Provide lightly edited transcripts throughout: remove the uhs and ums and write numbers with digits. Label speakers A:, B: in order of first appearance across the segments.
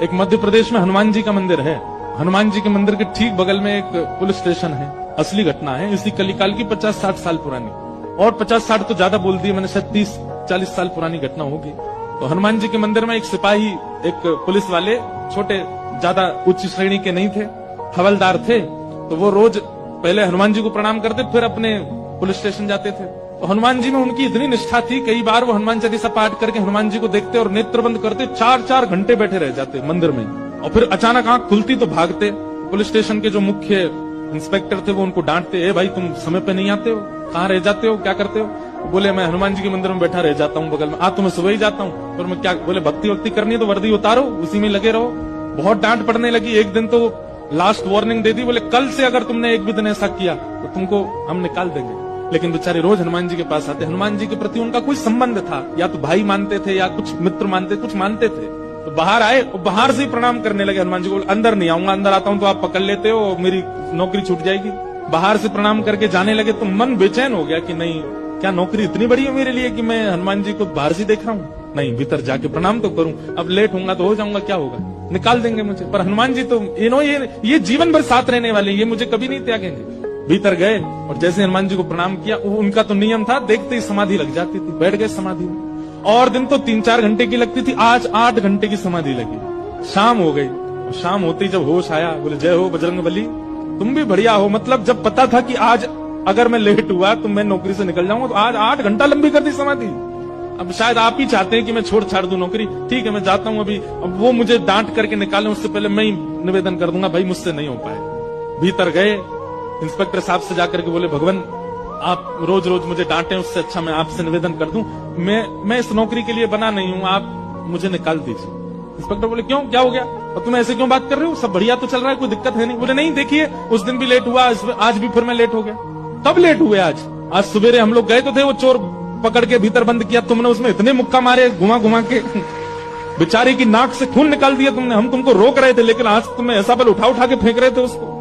A: एक मध्य प्रदेश में हनुमान जी का मंदिर है। हनुमान जी के मंदिर के ठीक बगल में एक पुलिस स्टेशन है। असली घटना है, इसी कलिकाल की 50-60 साल पुरानी, और 50-60 तो ज्यादा बोल दिए मैंने, शायद 30-40 साल पुरानी घटना होगी। तो हनुमान जी के मंदिर में एक सिपाही, एक पुलिस वाले, छोटे, ज्यादा उच्च श्रेणी के नहीं थे, हवलदार थे। तो वो रोज पहले हनुमान जी को प्रणाम करते, फिर अपने पुलिस स्टेशन जाते थे। तो हनुमान जी में उनकी इतनी निष्ठा थी, कई बार वो हनुमान चालीसा पाठ करके हनुमान जी को देखते और नेत्र बंद करते, 4-4 घंटे बैठे रह जाते मंदिर में, और फिर अचानक आंख खुलती तो भागते। पुलिस स्टेशन के जो मुख्य इंस्पेक्टर थे वो उनको डांटते, ए भाई तुम समय पे नहीं आते हो, कहाँ रह जाते हो, क्या करते हो? बोले मैं हनुमान जी के मंदिर में बैठा रह जाता हूँ बगल में। तो मैं सुबह ही जाता हूँ, पर मैं क्या, बोले भक्ति वक्ति करनी है तो वर्दी उतारो, उसी में लगे रहो। बहुत डांट पड़ने लगी। एक दिन तो लास्ट वार्निंग दे दी, बोले कल से अगर तुमने एक भी दिन ऐसा किया तो तुमको हम निकाल देंगे। लेकिन बेचारे रोज हनुमान जी के पास आते। हनुमान जी के प्रति उनका कोई संबंध था, या तो भाई मानते थे या कुछ मित्र मानते, कुछ मानते थे। तो बाहर आए, बाहर से ही प्रणाम करने लगे हनुमान जी को। अंदर नहीं आऊंगा, अंदर आता हूं तो आप पकड़ लेते हो, मेरी नौकरी छूट जाएगी। बाहर से प्रणाम करके जाने लगे तो मन बेचैन हो गया कि नहीं, क्या नौकरी इतनी बड़ी है मेरे लिए कि मैं हनुमान जी को बाहर से देख रहा हूँ? नहीं, भीतर जाके प्रणाम तो करूं। अब लेट होऊंगा तो हो जाऊंगा, क्या होगा, निकाल देंगे मुझे। पर हनुमान जी तो ये जीवन भर साथ रहने वाले, ये मुझे कभी नहीं त्यागेंगे। भीतर गए और जैसे हनुमान जी को प्रणाम किया, उनका तो नियम था, देखते ही समाधि लग जाती थी, बैठ गए समाधि में। और दिन तो 3-4 घंटे की लगती थी, आज 8 घंटे की समाधि लगी। शाम हो गई, शाम होते ही जब होश आया, बोले जय हो बजरंगबली, तुम भी बढ़िया हो। मतलब जब पता था कि आज अगर मैं लेट हुआ तो मैं नौकरी से निकल जाऊंगा, तो आज 8 घंटा लंबी कर दी समाधि। अब शायद आप ही चाहते हैं कि मैं छोड़ छाड़ दूं नौकरी, ठीक है मैं जाता हूं अभी। अब वो मुझे डांट करके निकालें उससे पहले मैं ही निवेदन कर दूंगा, भाई मुझसे नहीं हो पाए। भीतर गए, इंस्पेक्टर साहब से जाकर के बोले भगवान आप रोज रोज मुझे डांटे, उससे अच्छा मैं आपसे निवेदन कर दूं, मैं इस नौकरी के लिए बना नहीं हूं, आप मुझे निकाल दीजिए। इंस्पेक्टर बोले क्यों, क्या हो गया, और तुम ऐसे क्यों बात कर रहे हो, सब बढ़िया तो चल रहा है, कोई दिक्कत है नहीं? बोले नहीं, देखिए उस दिन भी लेट हुआ, आज भी फिर मैं लेट हो गया। कब लेट हुए? आज सवेरे हम लोग गए तो थे, वो चोर पकड़ के भीतर बंद किया, तुमने उसमें इतने मुक्का मारे घुमा घुमा के, बेचारे की नाक से खून निकाल दिया तुमने। हम तुमको रोक रहे थे, लेकिन आज तुम्हें ऐसा बल उठा उठा के फेंक रहे थे उसको।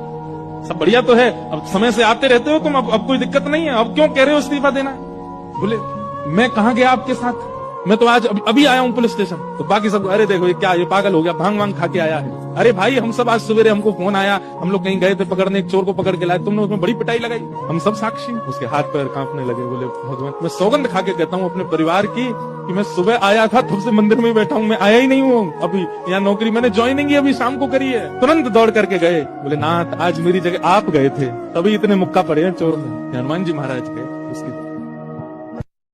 A: सब बढ़िया तो है, अब समय से आते रहते हो तुम, अब कोई दिक्कत नहीं है, अब क्यों कह रहे हो इस्तीफा देना है? बोले मैं कहां गया आपके साथ, मैं तो आज अभी आया हूं पुलिस स्टेशन। तो बाकी सब अरे देखो ये क्या, ये पागल हो गया, भांग वांग खा के आया है। अरे भाई हम सब आज सवेरे हमको फोन आया, हम लोग कहीं गए थे पकड़ने, एक चोर को पकड़ के लाए, तुमने उसमें बड़ी पिटाई लगाई, हम सब साक्षी। उसके हाथ पैर कांपने लगे। बोले भगवान मैं सौगंध खा के कहता हूँ अपने परिवार की कि मैं सुबह आया था, तब से मंदिर में ही बैठा हूँ, मैं आया ही नहीं हूँ अभी, यहाँ नौकरी मैंने ज्वाइनिंग ही अभी शाम को करी है। तुरंत दौड़ करके गए, बोले नाथ आज मेरी जगह आप गए थे, तभी इतने मुक्का पड़े हैं चोर में। हनुमान जी महाराज गए।